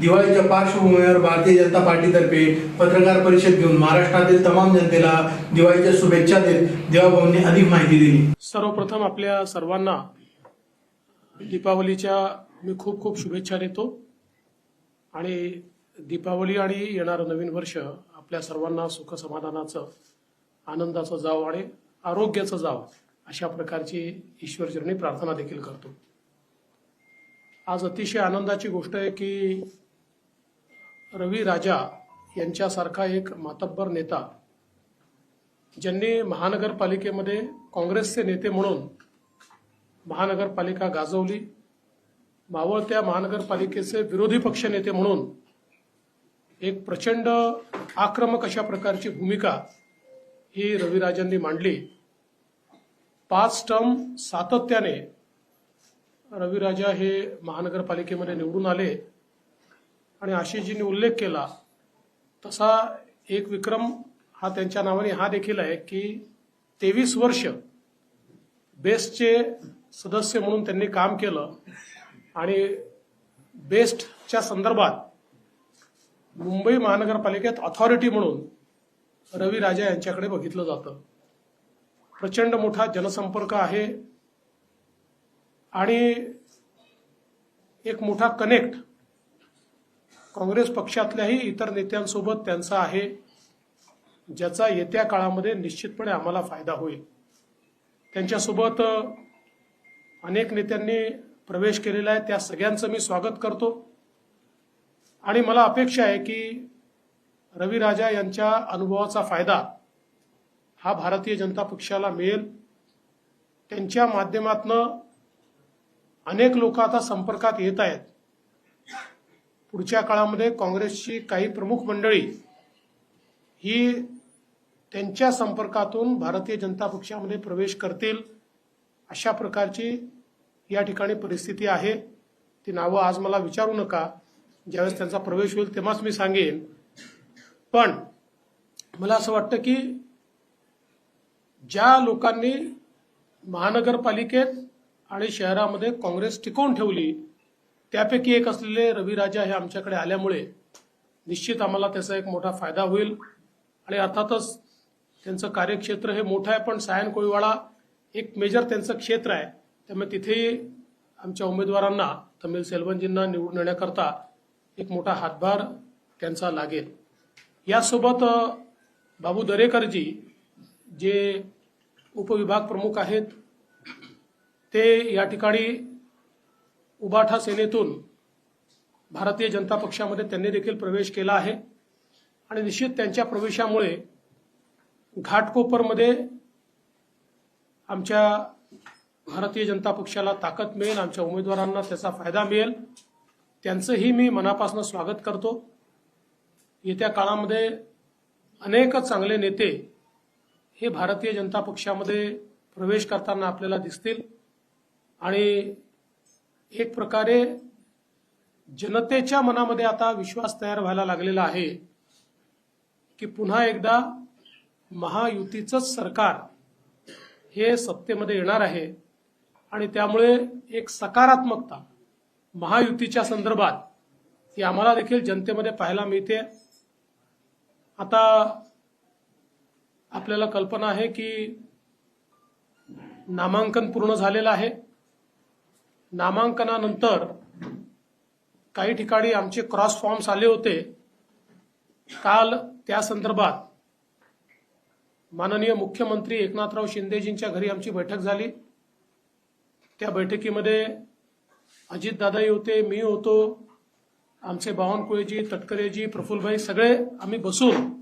दिवाळीच्या पार्श्वभूमीवर भारतीय जनता पार्टीतर्फे पत्रकार परिषद घेऊन महाराष्ट्रातील तमाम जनतेला दिवाळीच्या शुभेच्छा देत देवाभाऊंनी अधिक माहिती दिली। सर्वप्रथम आपल्या सर्वांना दीपावलीच्या मी खूप खूप शुभेच्छा देतो आणि दीपावली आणि येणारं नवीन वर्ष आपल्या सर्वांना सुख समाधानाचं, आनंदाचं जावं आणि आरोग्याचं जावं अशा प्रकारची ईश्वरचरणी प्रार्थना देखील करतो। आज अतिशय आनंदाची गोष्ट आहे की रवी राजा यांच्यासारखा एक मातब्बर नेता, ज्यांनी महानगरपालिकेमध्ये काँग्रेसचे नेते म्हणून महानगरपालिका गाजवली, मावळत्या महानगरपालिकेचे विरोधी पक्ष नेते म्हणून एक प्रचंड आक्रमक अशा प्रकारची भूमिका ही रविराजांनी मांडली। 5 टर्म सातत्याने रविराजा हे महानगरपालिकेमध्ये निवडून आले आणि आशिषजींनी उल्लेख केला तसा एक विक्रम हा त्यांच्या नावाने हा देखील आहे की 23 वर्ष बेस्टचे सदस्य म्हणून त्यांनी काम केलं आणि बेस्टच्या संदर्भात मुंबई महानगरपालिकेत ऑथॉरिटी म्हणून रवी राजा यांच्याकडे बघितलं जातं। प्रचंड मोठा जनसंपर्क आहे आणि एक मोठा कनेक्ट काँग्रेस पक्षातल्याही इतर नेत्यांसोबत त्यांचा आहे, ज्याचा येत्या काळामध्ये निश्चितपणे आम्हाला फायदा होईल। त्यांच्यासोबत अनेक नेत्यांनी प्रवेश केलेला आहे, त्या सगळ्यांचं मी स्वागत करतो आणि मला अपेक्षा आहे की रवी राजा यांच्या अनुभवाचा फायदा हा भारतीय जनता पक्षाला मिळेल। त्यांच्या माध्यमातून अनेक लोक आता संपर्कात येत आहेत। पुढच्या काळामध्ये काँग्रेसची काही प्रमुख मंडळी ही त्यांच्या संपर्कातून भारतीय जनता पक्षामध्ये प्रवेश करतील अशा प्रकारची या ठिकाणी परिस्थिती आहे। ती नावं आज मला विचारू नका, ज्यावेळेस त्यांचा प्रवेश होईल तेव्हाच मी सांगेन। पण मला असं वाटतं की ज्या लोकांनी महानगरपालिकेत आणि शहरामध्ये काँग्रेस टिकवून ठेवली त्यापैकी एक असलेले रवी राजा हे आमच्याकडे आल्यामुळे निश्चित आम्हाला त्याचा एक मोठा फायदा होईल आणि अर्थातच त्यांचं कार्यक्षेत्र हे मोठं आहे, पण सायन कोळीवाडा एक मेजर त्यांचं क्षेत्र आहे, त्यामुळे तिथेही आमच्या उमेदवारांना तमिल सेल्वनजींना निवडून येण्याकरता एक मोठा हातभार त्यांचा लागेल। यासोबत बाबू दरेकरजी जे उपविभाग प्रमुख आहेत ते या ठिकाणी उबाठा सेनेतून भारतीय जनता पक्षामध्ये त्यांनी देखील प्रवेश केला आहे आणि निश्चित त्यांच्या प्रवेशामुळे घाटकोपरमध्ये आमच्या भारतीय जनता पक्षाला ताकद मिळेल, आमच्या उमेदवारांना त्याचा फायदा मिळेल। त्यांचंही मी मनापासून स्वागत करतो। येत्या काळामध्ये अनेक चांगले नेते हे भारतीय जनता पक्षामध्ये प्रवेश करताना आपल्याला दिसतील आणि एक प्रकारे जनतेच्या मनामध्ये आता विश्वास तयार व्हायला लागलेला आहे की पुन्हा एकदा महायुतीचंच सरकार हे सत्तेमध्ये येणार आहे आणि त्यामुळे एक सकारात्मकता महायुतीच्या संदर्भात ती आम्हाला देखील जनतेमध्ये पाहायला मिळते। आता आपल्याला कल्पना आहे की नामांकन पूर्ण झालेलं आहे। नामांकनानंतर काही ठिकाणी आमचे क्रॉस फॉर्म्स आले होते। काल त्या संदर्भात माननीय मुख्यमंत्री एकनाथराव शिंदेजींच्या घरी आमची बैठक झाली। त्या बैठकीमध्ये अजितदादाही होते, मी होतो, आमचे बावनकुळेजी, तटकरेजी, प्रफुल्लभाई सगळे आम्ही बसून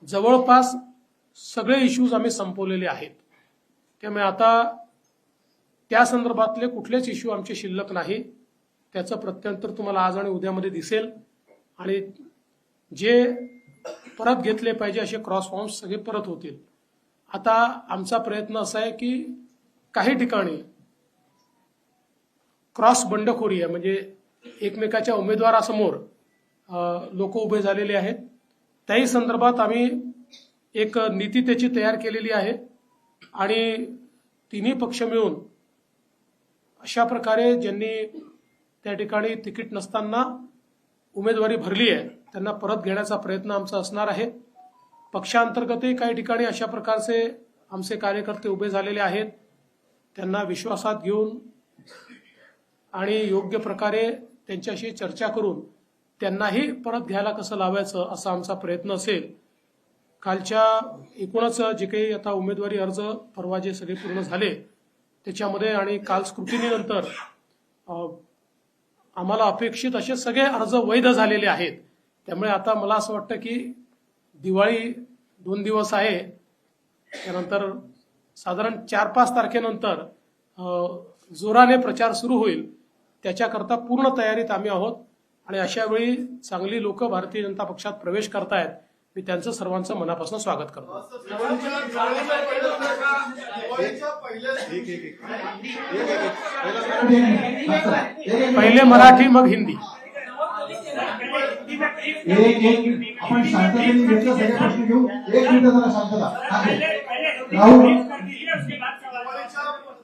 जवळपास सगळे इश्यूज आम्ही संपवलेले आहेत। त्यामुळे आता त्या संदर्भातले कुठलेच इश्यू आमचे शिल्लक नाही। त्याचं प्रत्युत्तर तुम्हाला आज आणि उद्यामध्ये दिसेल आणि जे परत घेतले पाहिजे असे क्रॉस फॉर्म्स सगळे परत होतील। आता आमचा प्रयत्न असा आहे की काही ठिकाणी क्रॉस बंडखोरी आहे, म्हणजे एकमेकाच्या उमेदवारासमोर लोक उभे झालेले आहेत, त्याही संदर्भात आम्ही एक नीती त्याची तयार केलेली आहे आणि तिन्ही पक्ष मिळून अशा प्रकारे ज्यांनी त्या ठिकाणी तिकीट नसताना उमेदवारी भरली आहे त्यांना परत घेण्याचा प्रयत्न आमचा असणार आहे. पक्षांतर्गतही काही ठिकाणी अशा प्रकारचे आमचे कार्यकर्ते उभे झालेले आहेत. त्यांना विश्वासात घेऊन आणि योग्य प्रकारे त्यांच्याशी चर्चा करून त्यांनाही परत घ्यायला कसं लावायचं असा आमचा प्रयत्न असेल. कालच्या एकूणच जे काही आता उमेदवारी अर्ज परवा जे सगळे पूर्ण झाले त्याच्यामध्ये आणि काल स्क्रुटिनीनंतर आम्हाला अपेक्षित असे सगळे अर्ज वैध झालेले आहेत. त्यामुळे आता मला असं वाटतं की दिवाळी 2 दिवस आहे, त्यानंतर साधारण 4-5 तारखेनंतर जोराने प्रचार सुरू होईल. त्याच्याकरता पूर्ण तयारीत आम्ही आहोत आणि अशा वेळी चांगली लोक भारतीय जनता पक्षात प्रवेश करतायत. मी त्यांचं सर्वांचं मनापासून स्वागत करतो. पहिले मराठी मग हिंदी. आपण शांततेने घेतलं सगळे प्रश्न घेऊ. 1 मिनिट जरा शांतता. राहुल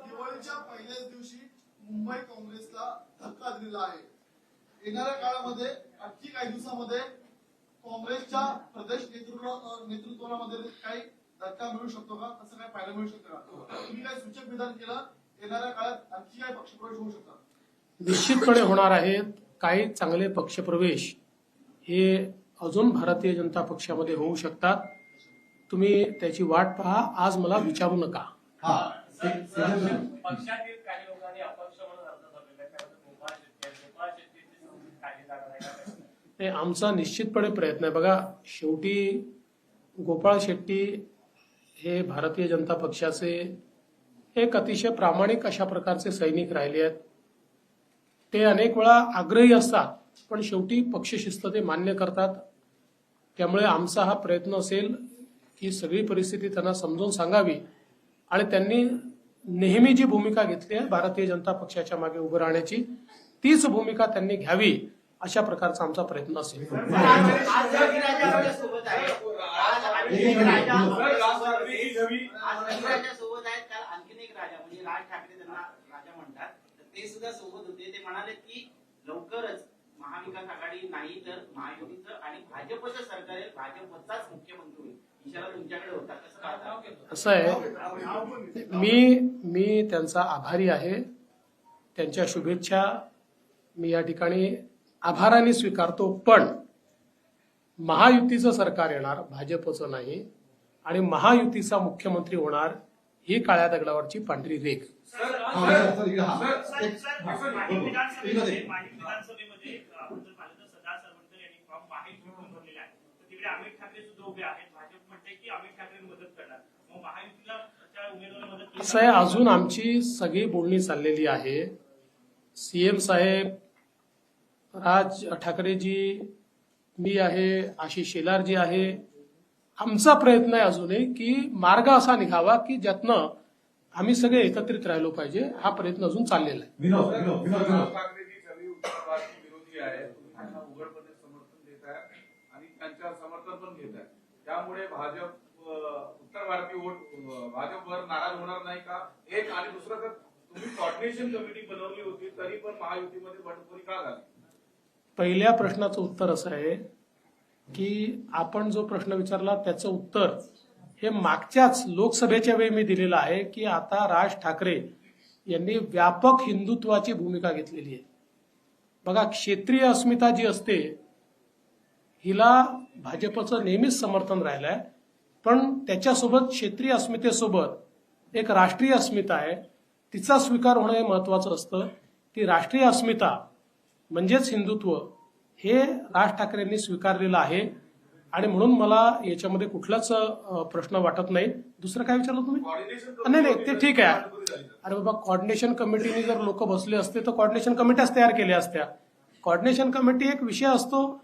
दिवाळीच्या पहिल्याच दिवशी मुंबई काँग्रेसला धक्का दिलेला आहे. येणाऱ्या काळामध्ये आणखी काही दिवसामध्ये काँग्रेसच्या प्रदेश नेतृत्वामध्ये काही धक्का मिळू शकतो का, असं काय पाहायला मिळू शकतं का? तुम्ही काय सूचक विधान केलं, येणाऱ्या काळात आणखी काय पक्षप्रवेश होऊ शकतात? निश्चितपणे होणार आहेत. काही चांगले पक्षप्रवेश हे अजून भारतीय जनता पक्षामध्ये होऊ शकतात. तुम्ही त्याची वाट पहा, आज मला विचारू नका. पक्षातील काही लोकांनी अपक्ष म्हणून अर्ज भरलेला आहे, त्यामध्ये गोपाळ शेट्टी काही जागा नाही, आमचा निश्चितपणे प्रयत्न आहे. बघा, शेवटी गोपाळ शेट्टी हे भारतीय जनता पक्षाचे एक अतिशय प्रामाणिक अशा प्रकारचे सैनिक राहिले आहेत. ते अनेक वेळा आग्रही असतात, पण शेवटी पक्षशिस्त ते मान्य करतात. त्यामुळे आमचा हा प्रयत्न असेल की सगळी परिस्थिती त्यांना समजून सांगावी आणि त्यांनी नेहमी जी भूमिका घेतली आहे भारतीय जनता पक्षाच्या मागे उभं राहण्याची, तीच भूमिका त्यांनी घ्यावी अशा प्रकारचा आमचा प्रयत्न असेल. ते सुद्धा सोबत होते. ते म्हणाले की लवकरच महाविकास आघाडी नाही तर महायुतीचं आणि भाजपचं सरकार आहे, भाजपचाच मुख्यमंत्री होईल. इशारा तुमच्याकडे होता, कसं पाहता? असं आहे, मी त्यांचा आभारी आहे. त्यांच्या शुभेच्छा मी या ठिकाणी आभाराने स्वीकारतो. पण महायुतीचं सरकार येणार, भाजपचं नाही, आणि महायुतीचा मुख्यमंत्री होणार ही काळ्या दगडावरची पांढरी रेख. विधानसभेमध्ये आपण जर पाहिलं तर सरदार सरवंतर यांनी फॉर्म महायुतीतून भरलेला आहे. तर तिकडे अमित ठाकरे सुद्धा उभे आहेत. भाजप म्हणते की अमित ठाकरे मदत करणार, मग महायुतीला त्या उमेदवाराला मदत. असं आहे, अजून आमची सगळी बोलणी चाललेली आहे. सीएम साहेब, राज ठाकरेजी, मी आहे, आशिष शेलारजी आहे. आमचा प्रयत्न आहे अजूनही की मार्ग असा निघावा की ज्यातनं आम्ही सगळे एकत्रित राहिलो पाहिजे. हा प्रयत्न अजून चाललेला आहे. विनोद ठाकरेजी सगळी उत्तरवादी विरोधी आहे, तुम्ही त्यांना उघडपणे समर्थन देत आहे आणि त्यांच्या समर्थन पण घेत आहे. त्यामुळे भाजप उत्तर भारतीय वोट भाजपवर नाराज होणार नाही का? एक. आणि दुसरं, तर तुम्ही कोऑर्डिनेशन कमिटी बनवली होती तरी पण महायुतीमध्ये बंडखोरी का झाली? पहिल्या प्रश्नाचं उत्तर असं आहे की आपण जो प्रश्न विचारला त्याचं उत्तर हे मागच्याच लोकसभेच्या वेळी मी दिलेलं आहे की आता राज ठाकरे यांनी व्यापक हिंदुत्वाची भूमिका घेतलेली आहे. बघा, क्षेत्रीय अस्मिता जी असते हिला भाजपचं नेहमीच समर्थन राहिलं आहे, पण त्याच्यासोबत क्षेत्रीय अस्मितेसोबत एक राष्ट्रीय अस्मिता आहे, तिचा स्वीकार होणं हे महत्वाचं असतं. ती राष्ट्रीय अस्मिता म्हणजेच हिंदुत्व हे राज ठाकरेंनी स्वीकारलेलं आहे आणि म्हणून मला याच्यामध्ये कुठलाच प्रश्न वाटत नाही. दुसरं काय विचारलं तुम्ही? नाही, ते ठीक आहे. अरे बाबा, कोऑर्डिनेशन कमिटीने जर लोक बसले असते तर कोऑर्डिनेशन कमिट्याच तयार केल्या असत्या. कोऑर्डिनेशन कमिटी एक विषय असतो.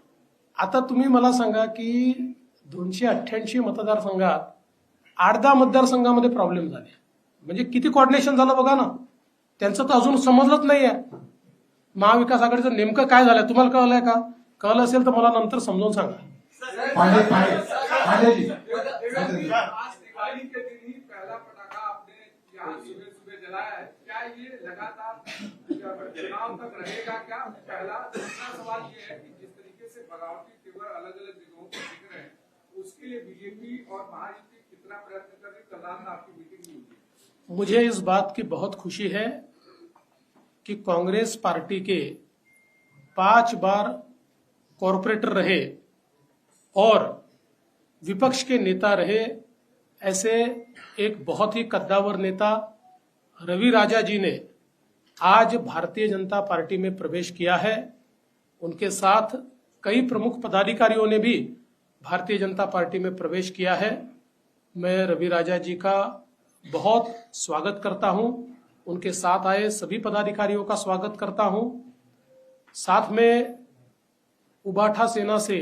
आता तुम्ही मला सांगा की 288 मतदारसंघात 8-10 मतदारसंघामध्ये प्रॉब्लेम झाले, म्हणजे किती कोऑर्डिनेशन झालं बघा ना. त्यांचं तर अजून समजलंच नाहीये महाविकास आघाडीचं नेमकं काय झालंय. तुम्हाला कळलंय का? कळलं असेल तर मला नंतर समजावून सांगा. पहला पटाखा आपने यहाँ सुबह सुबह जलाया है, क्या ये लगातार चुनाव तक रहेगा क्या? पहला। दूसरा सवाल ये है कि जिस तरीके बगावती तेवर अलग अलग जगहों पर दिख रहे हैं, उसके लिए बीजेपी और महायुति कितना प्रयत्न कर रही? कल रात में आपकी मीटिंग भी हुई। मुझे इस बात की बहुत खुशी है कि कांग्रेस पार्टी के 5 बार कॉरपोरेटर रहे और विपक्ष के नेता रहे ऐसे एक बहुत ही कद्दावर नेता रवि राजा जी ने आज भारतीय जनता पार्टी में प्रवेश किया है। उनके साथ कई प्रमुख पदाधिकारियों ने भी भारतीय जनता पार्टी में प्रवेश किया है। मैं रवि राजा जी का बहुत स्वागत करता हूं, उनके साथ आए सभी पदाधिकारियों का स्वागत करता हूं। साथ में उबाठा सेना से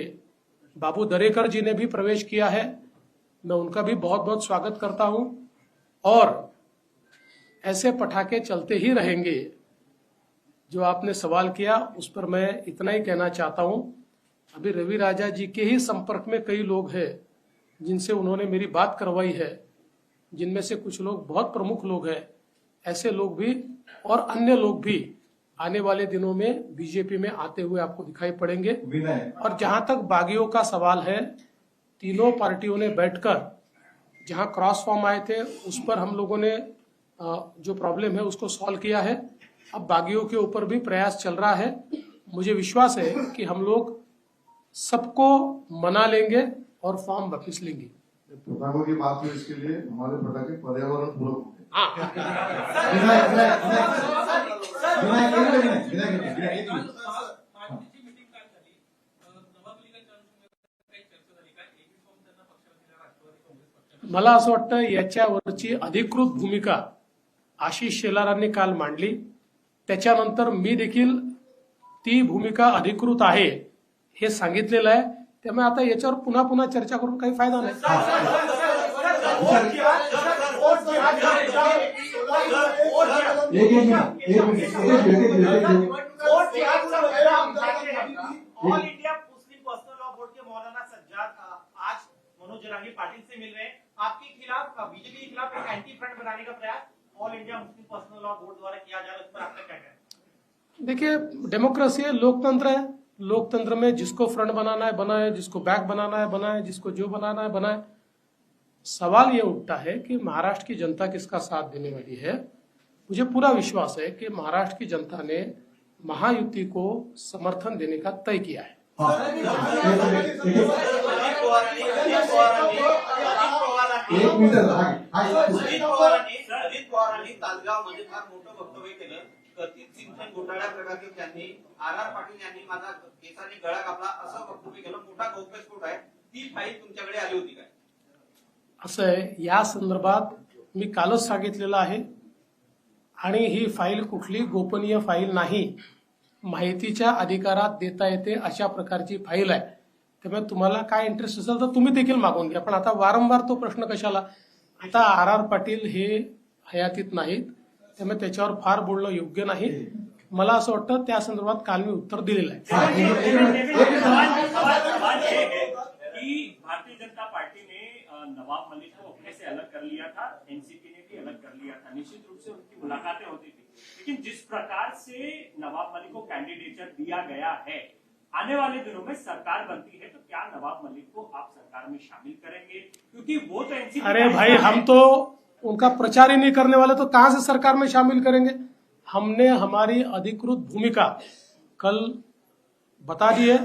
बाबू दरेकर जी ने भी प्रवेश किया है, मैं उनका भी बहुत बहुत स्वागत करता हूं। और ऐसे पटाखे चलते ही रहेंगे। जो आपने सवाल किया उस पर मैं इतना ही कहना चाहता हूं, अभी रवि राजा जी के ही संपर्क में कई लोग हैं जिनसे उन्होंने मेरी बात करवाई है, जिनमें से कुछ लोग बहुत प्रमुख लोग हैं। ऐसे लोग भी और अन्य लोग भी आने वाले दिनों में बीजेपी में आते हुए आपको दिखाई पड़ेंगे। विनय, और जहां तक बागियों का सवाल है, तीनों पार्टियों ने बैठकर जहां क्रॉस फॉर्म आए थे उस पर हम लोगों ने जो प्रॉब्लम है उसको सॉल्व किया है। अब बागियों के ऊपर भी प्रयास चल रहा है। मुझे विश्वास है कि हम लोग सबको मना लेंगे और फॉर्म वापस लेंगे। पटाखों की बात हुई, इसके लिए हमारे पटाखे पर्यावरण पूरक होंगे। विनय, विनय, विनय, विनय, विनय, एक मिनिट। मला असं वाटतं याच्यावरची अधिकृत भूमिका आशिष शेलारांनी काल मांडली, त्याच्यानंतर मी देखील ती भूमिका अधिकृत आहे हे सांगितलेलं आहे। त्यामुळे आता याच्यावर पुन्हा पुन्हा चर्चा करून काही फायदा नाही। All India Muslim Personal Law Board के मौलाना सज्जाद आज मनोज जरांगी पाटिल से मिल रहे हैं। आपके खिलाफ बीजेपी के खिलाफ एक एंटी फ्रंट बनाने का प्रयास all India Muslim Personal Law board द्वारा किया जा रहा है, उस पर आपका क्या कहना है? देखिए, डेमोक्रेसी है, लोकतंत्र है। लोकतंत्र में जिसको फ्रंट बनाना है बनाए, जिसको बैक बनाना है बनाए, जिसको जो बनाना है बनाए। सवाल ये उठता है कि महाराष्ट्र की जनता किसका साथ देने वाली है। मुझे पूरा विश्वास है कि महाराष्ट्र की जनता ने महायुति को समर्थन देने का तय किया है। अजित पवारांनी तासगावमध्ये फार मोठं वक्तव्य केलं। कथित सिंचन घोटाळ्याप्रकरणी त्यांनी आर पाटील यांनी माझा केसाने गळा कापला असं वक्तव्य केलं। मोठा गौप्यस्फोट आहे। ती फाईल तुमच्याकडे आली होती काय? असं आहे, या संदर्भात मी कालच सांगितलेलं आहे आणि ही फाईल कुठली गोपनीय फाईल नाही, माहितीच्या अधिकारात देता येते अशा प्रकारची फाईल आहे। त्यामुळे तुम्हाला काय इंटरेस्ट असेल तर तुम्ही देखील मागून घ्या, पण आता वारंवार तो प्रश्न कशाला। आता आर पाटील हे हयातीत नाहीत, त्यामुळे त्याच्यावर फार बोलणं योग्य नाही। मला असं वाटतं त्या संदर्भात काल मी उत्तर दिलेलं आहे। कि भारतीय जनता पार्टी ने नवाब मलिक को अपने से अलग कर लिया था, एनसीपी ने भी अलग कर लिया था। निश्चित रूप से उनकी मुलाकातें होती थी, लेकिन जिस प्रकार से नवाब मलिक को कैंडिडेचर दिया गया है, आने वाले दिनों में सरकार बनती है तो क्या नवाब मलिक को आप सरकार में शामिल करेंगे? क्योंकि वो तो एनसीपी। अरे भाई, हम तो उनका प्रचार ही नहीं करने वाले, तो कहां से सरकार में शामिल करेंगे। हमने हमारी अधिकृत भूमिका कल बता दी है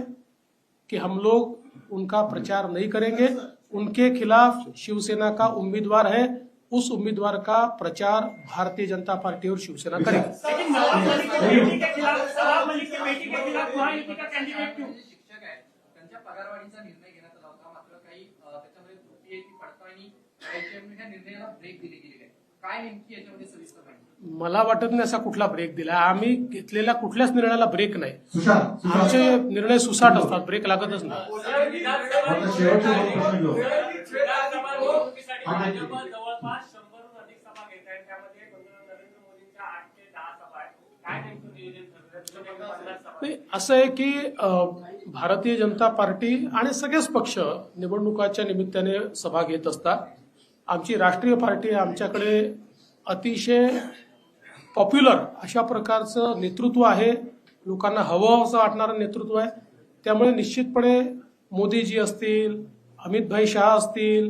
कि हम लोग उनका प्रचार नहीं करेंगे। उनके खिलाफ शिवसेना का उम्मीदवार है, उस उम्मीदवार का प्रचार भारतीय जनता पार्टी और शिवसेना करेगी। लेकिन नवाब मलिक की बेटी के खिलाफ, नवाब मलिक की बेटी के खिलाफ महायुति का कैंडिडेट क्यों? शिक्षक आहे, त्यांच्या पगारवाढीचा निर्णय घेण्यात आला होता, मात्र काही त्याच्यामध्ये त्रुटी आहे, ती पडताळणी करायची आहे, त्या निर्णयाला ब्रेक दिली गेली आहे। काय नेमकी याच्यामध्ये सविस्तर माहिती? मला वाटत नाही असा कुठला ब्रेक दिला। आम्ही घेतलेल्या कुठल्याच निर्णयाला ब्रेक नाही। सुशांत, आमचे निर्णय सुसाट असतात, ब्रेक लागतच नाही। आता शेवटचे दोन प्रश्न घेऊ। भाजप जवळपास 100हून अधिक सभा घेत आहे, त्यामध्ये नरेंद्र मोदींच्या 8 ते 10 सभा आहेत। काय नेमकं नियोजन ठरलं? नाही, असं आहे की भारतीय जनता पार्टी आणि सगळेच पक्ष निवडणुकाच्या निमित्ताने सभा घेत असतात। आमची राष्ट्रीय पार्टी आमच्याकडे अतिशय पॉप्युलर अशा प्रकारचं नेतृत्व आहे, लोकांना हवं असं वाटणारं नेतृत्व आहे। त्यामुळे निश्चितपणे मोदीजी असतील, अमितभाई शहा असतील,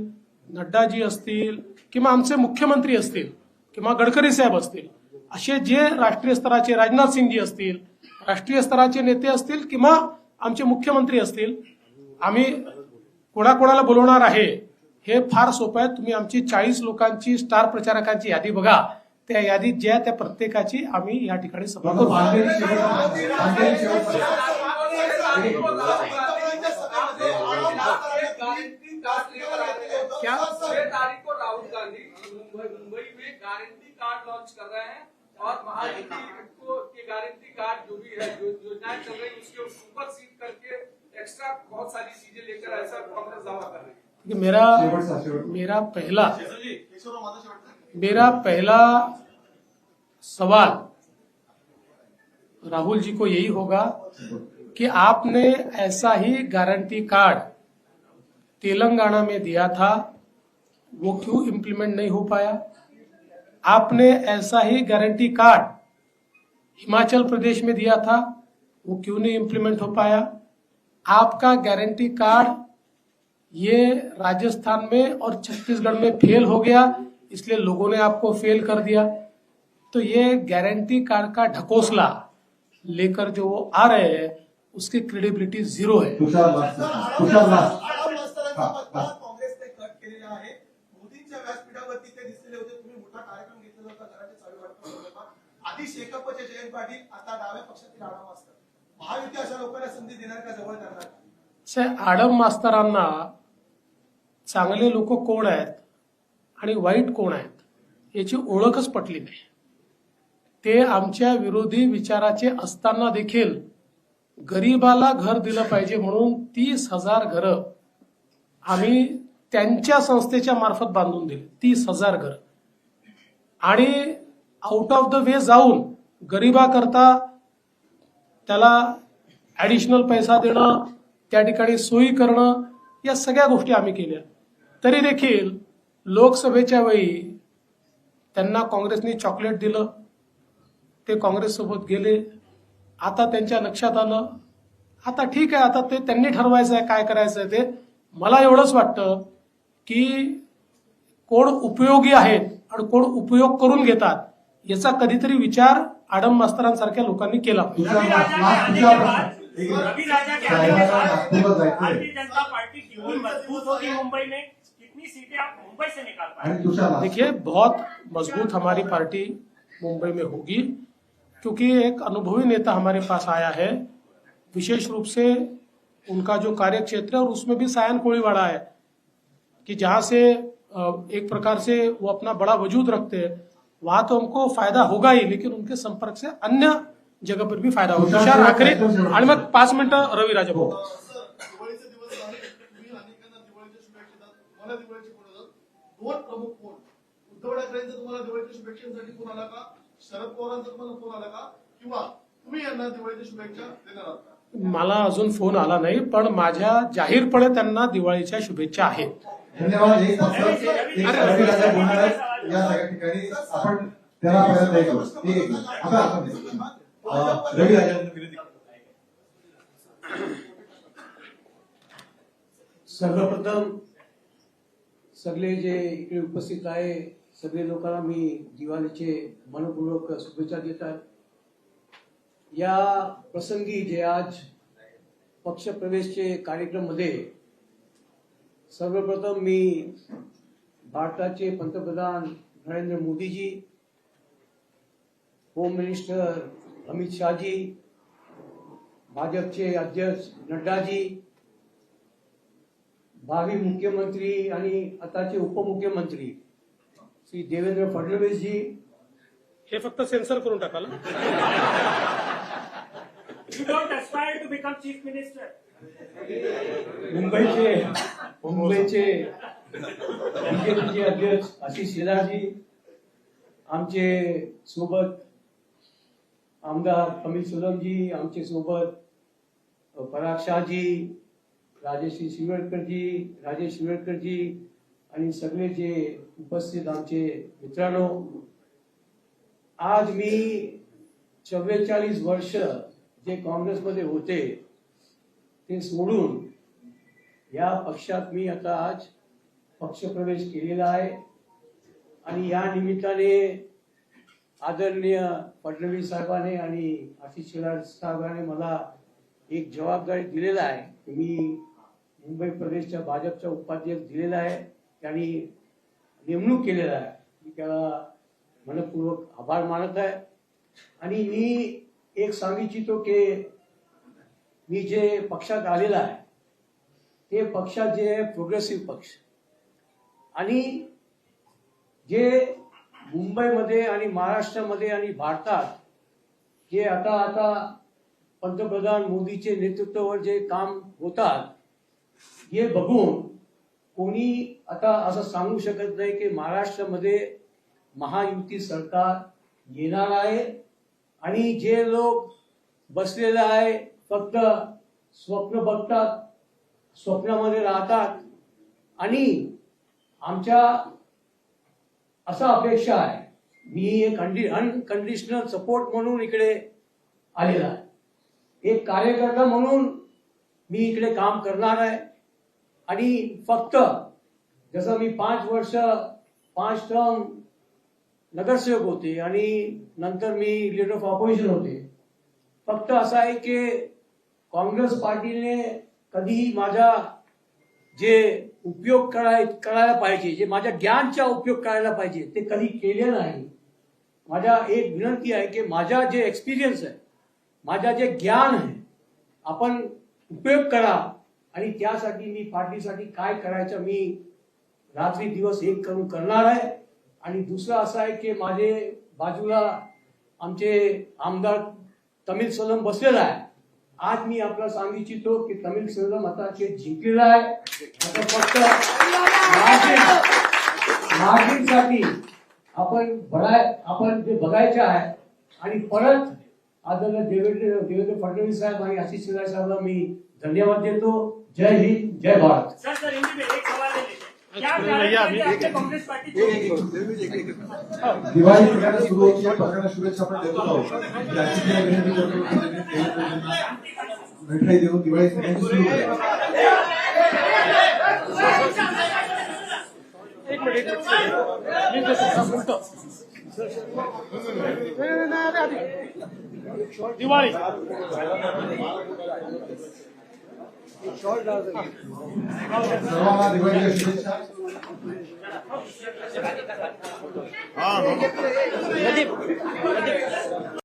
नड्डाजी असतील किंवा आमचे मुख्यमंत्री असतील किंवा गडकरी साहेब असतील, असे जे राष्ट्रीय स्तराचे राजनाथ सिंगजी असतील, राष्ट्रीय स्तराचे नेते असतील किंवा आमचे मुख्यमंत्री असतील, आम्ही कोणाकोणाला बोलवणार आहे हे फार सोपं आहे. तुम्ही आमची 40 लोकांची स्टार प्रचारकांची यादी बघा. त्या यादीत ज्या त्या प्रत्येकाची आम्ही या ठिकाणी सभा करू. बांधलेली शेवटचा- बांधलेली शेवटचा. क्या? 6 तारीख को राहुल गांधी मुंबई में गारंटी कार्ड लॉन्च कर रहे हैं और महायुति को के गारंटी कार्ड जो भी है जो योजनाएं चल रही है उसके ऊपर सीट करके एक्स्ट्रा बहुत सारी चीजें लेकर ऐसा कांग्रेस दावा कर रही है. मेरा पहला सवाल राहुल जी को यही होगा कि आपने ऐसा ही गारंटी कार्ड तेलंगाना में दिया था, वो क्यों इम्प्लीमेंट नहीं हो पाया? आपने ऐसा ही गारंटी कार्ड हिमाचल प्रदेश में दिया था, वो क्यों नहीं इम्प्लीमेंट हो पाया? आपका गारंटी कार्ड ये राजस्थान में और छत्तीसगढ़ में फेल हो गया, इसलिए लोगों ने आपको फेल कर दिया. तो ये गारंटी कार्ड का ढकोसला लेकर जो वो आ रहे हैं उसकी क्रेडिबिलिटी 0 है. तुषार लास्ट. काँग्रेसने कट केलेला आहे. मोदींच्या व्यासपीठावरती ते दिसलेले होते. तुम्ही मोठा कार्यक्रम घेतलेला होता घराच्या चावी वाटपासंदर्भात. आधी शेकापचे जयंत पाटील, आता डाव्या पक्षातील आडम मास्तर. महायुती अशा लोकांना संधी देणार का, जवळ करणार? आडम मास्तरांना चांगले लोक कोण आहेत आणि वाईट कोण आहेत याची ओळखच पटली नाही. ते आमच्या विरोधी विचाराचे असताना देखील गरीबाला घर दिलं पाहिजे म्हणून 30,000 घरं आम्ही त्यांच्या संस्थेच्या मार्फत बांधून दिली. 30,000 घरं. आणि आउट ऑफ द वे जाऊन गरीबाकरता त्याला ऍडिशनल पैसा देणं, त्या ठिकाणी सोयी करणं, या सगळ्या गोष्टी आम्ही केल्या. तरी देखील लोकसभेच्या वेळी त्यांना काँग्रेसने चॉकलेट दिलं, ते काँग्रेससोबत गेले. आता त्यांच्या लक्षात आलं, आता ठीक आहे, आता ते त्यांनी ठरवायचं आहे काय करायचं आहे ते. मला एवढंच वाटतं की कोण उपयोगी आहेत आणि कोण उपयोग करून घेतात याचा कधीतरी विचार आडम मास्तरांसारख्या लोकांनी केला पाहिजे. रवि राजा के आने के बाद भारतीय जनता पार्टी क्यों मजबूत होगी मुंबई में? कितनी सीटें आप मुंबई से निकाल पाए? देखिए, बहुत मजबूत हमारी पार्टी मुंबई में होगी क्योंकि एक अनुभवी नेता हमारे पास आया है. विशेष रूप से उनका जो कार्य क्षेत्र है और उसमें भी सायन कोळीवाड़ा है कि जहां से एक प्रकार से वो अपना बड़ा वजूद रखते हैं. वहां तो हमको फायदा होगा ही, लेकिन उनके संपर्क से अन्य जगह पर भी फायदा होगा. तुषार आखरी आणि मग 5 मिनिटं रवी राजा भाऊ. दिवाळीचे दिवस आहे. तुम्ही अनेकांना दिवाळीच्या शुभेच्छा देतात. तुम्हाला दिवाळीची फोन येतात. 2 प्रमुख फोन. उद्धव ठाकरेंचा तुम्हाला दिवाळीच्या शुभेच्छांसाठी फोन आला का? शरद पवारांचा तुम्हाला फोन आला का? किंवा तुम्ही यांना दिवाळीच्या शुभेच्छा देणार आहात का? मला अजून फोन आला नाही, पण माझ्या जाहीरपणे त्यांना दिवाळीच्या शुभेच्छा आहेत. धन्यवाद. एक फक्त एक रवी राजा बोलणार आहेत या सगळ्या ठिकाणी. आपण त्याला पहिल्यांदा एक आता रवी राजा. सर्वप्रथम सगळे जे इकडे उपस्थित आहे सगळे लोकांना मी दिवाळीचे मनपूर्वक शुभेच्छा देतात. या प्रसंगी जे आज पक्षप्रवेशचे कार्यक्रम मध्ये सर्वप्रथम मी भारताचे पंतप्रधान नरेंद्र मोदीजी, होम मिनिस्टर अमित शाहजी, भाजपचे अध्यक्ष नड्डाजी, भावी मुख्यमंत्री आणि आताचे उपमुख्यमंत्री श्री देवेंद्र फडणवीस जी, हे फक्त सेन्सर करून टाकाल. You don't aspire to become chief minister. मुंबईचे बीजेपीचे अध्यक्ष आशिष शेलारजी, आमचे सोबत आमदार कपिल सोलमजी, आमचे सोबत पराग शाहजी, राजेश शिरवडकरजी आणि सगळे जे उपस्थित आमचे मित्रांनो, आज मी 44 वर्ष जे काँग्रेसमध्ये होते ते सोडून या पक्षात मी आता आज पक्षप्रवेश केलेला आहे आणि या निमित्ताने आदरणीय फडणवीस साहेबांनी आणि आशिष शेलार साहेबांनी मला एक जबाबदारी दिलेला आहे की मी मुंबई प्रदेशच्या भाजपचा उपाध्यक्ष दिलेला आहे. त्यांनी नेमणूक केलेला आहे. मी त्याला मनपूर्वक आभार मानत आहे. आणि मी एक सांगू इच्छितो की मी जे पक्षात आलेला आहे ते पक्षात जे प्रोग्रेसिव्ह पक्ष आणि जे मुंबईमध्ये आणि महाराष्ट्रामध्ये आणि भारतात जे आता पंतप्रधान मोदीचे नेतृत्वावर जे काम होतात हे बघून कोणी आता असं सांगू शकत नाही की महाराष्ट्रामध्ये महायुती सरकार येणार आहे. आणि जे लोक बसलेले आहे फक्त स्वप्न बघतात, स्वप्नामध्ये राहतात आणि आमच्या असा अपेक्षा आहे. मी एक अनकंडिशनल सपोर्ट म्हणून इकडे आलेला आहे. एक कार्यकर्ता म्हणून मी इकडे काम करणार आहे. आणि फक्त जसं मी 5 टर्म नगरसेवक होते आणि नंतर मी लीडर ऑफ ऑपोजिशन होते. फक्त असं आहे की काँग्रेस पार्टीने कधीही माझा जे उपयोग करायला पाहिजे, जे माझ्या ज्ञानचा उपयोग करायला पाहिजे ते कधी केले नाही. माझा एक विनंती आहे की माझा जे एक्सपिरियन्स आहे, माझा जे ज्ञान आहे, आपण उपयोग करा. आणि त्यासाठी मी पार्टीसाठी काय करायचं मी रात्री दिवस एक करून करणार आहे. आणि दुसरं असं आहे की माझे बाजूला आमचे आमदार तमिल सलम बसलेला आहे. आज मी आपल्याला सांगू इच्छितो की तमिल सलम आता जिंकलेला आहे. आता फक्त मार्जिनसाठी आपण ते बघायचे आहे. आणि परत आदरणीय देवेंद्र फडणवीस साहेब आणि आशिष शेलार साहेबांना मी धन्यवाद देतो. जय हिंद, जय भारत. सर हिंदी में एक सवाल ले लेते हैं. क्या कारण है कि आपने कांग्रेस पार्टी छोड़ी? दिवाळी सगळ्यांना सुरू होती आहे. सगळ्यांना शुभेच्छा आपण देतो आहोत. त्याची विनंती करतो की त्यांनी मिठाई देऊन दिवाळी सगळ्यांची सुरू करा. एक मिनिट मी देतो बोलतो. दिवाळी सर्वांना दिवाळीच्या शुभेच्छा.